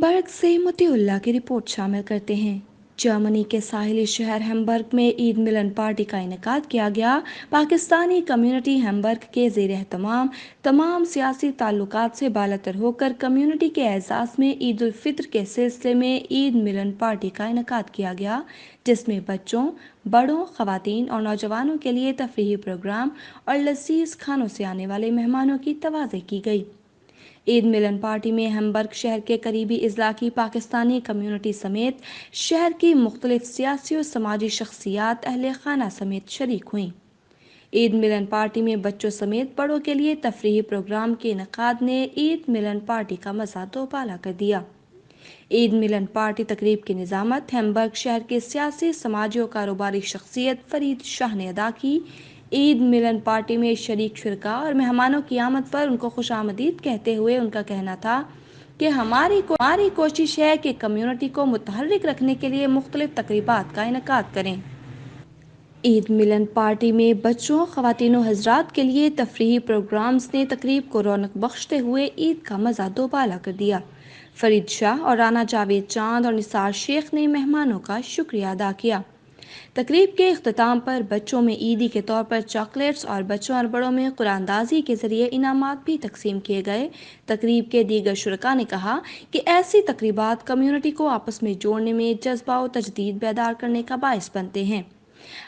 برگ سے مطیع اللہ کی رپورٹ شامل کرتے ہیں۔ جرمنی کے ساحلی شہر ہیمبرگ میں عید ملن پارٹی کا انعقاد کیا گیا۔ پاکستانی کمیونٹی ہیمبرگ کے زیر اہتمام تمام سیاسی تعلقات سے بالاتر ہو کر کمیونٹی کے اعزاز میں عید الفطر کے سلسلے میں عید ملن پارٹی کا انعقاد کیا گیا، جس میں بچوں، بڑوں، خواتین اور نوجوانوں کے لیے تفریحی پروگرام اور لذیذ کھانوں سے آنے والے مہمانوں کی توازی کی گئی۔ عید ملن پارٹی میں ہیمبرگ شہر کے قریبی اضلاع کی پاکستانی کمیونٹی سمیت شہر کی مختلف سیاسی و سماجی شخصیات اہل خانہ سمیت شریک ہوئیں۔ عید ملن پارٹی میں بچوں سمیت بڑوں کے لیے تفریحی پروگرام کے انعقاد نے عید ملن پارٹی کا مزہ دوبالا کر دیا۔ عید ملن پارٹی تقریب کی نظامت ہیمبرگ شہر کے سیاسی، سماجی و کاروباری شخصیت فرید شاہ نے ادا کی۔ عید ملن پارٹی میں شریک شرکاء اور مہمانوں کی آمد پر ان کو خوش آمدید کہتے ہوئے ان کا کہنا تھا کہ ہماری کوشش ہے کہ کمیونٹی کو متحرک رکھنے کے لیے مختلف تقریبات کا انعقاد کریں۔ عید ملن پارٹی میں بچوں، خواتین و حضرات کے لیے تفریحی پروگرامز نے تقریب کو رونق بخشتے ہوئے عید کا مزہ دوبالا کر دیا۔ فرید شاہ اور رانا جاوید چاند اور نثار شیخ نے مہمانوں کا شکریہ ادا کیا۔ تقریب کے اختتام پر بچوں میں عیدی کے طور پر چاکلیٹس اور بچوں اور بڑوں میں قرآن اندازی کے ذریعے انعامات بھی تقسیم کیے گئے۔ تقریب کے دیگر شرکاء نے کہا کہ ایسی تقریبات کمیونٹی کو آپس میں جوڑنے میں جذبہ و تجدید بیدار کرنے کا باعث بنتے ہیں۔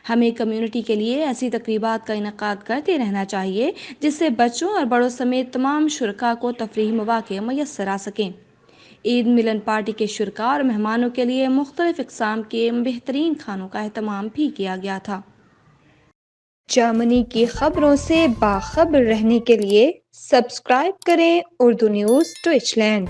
ہمیں کمیونٹی کے لیے ایسی تقریبات کا انعقاد کرتے رہنا چاہیے جس سے بچوں اور بڑوں سمیت تمام شرکاء کو تفریحی مواقع میسر آ سکیں۔ عید ملن پارٹی کے شرکاء اور مہمانوں کے لیے مختلف اقسام کے بہترین کھانوں کا اہتمام بھی کیا گیا تھا۔ جرمنی کی خبروں سے باخبر رہنے کے لیے سبسکرائب کریں اردو نیوز ڈویچ لینڈ۔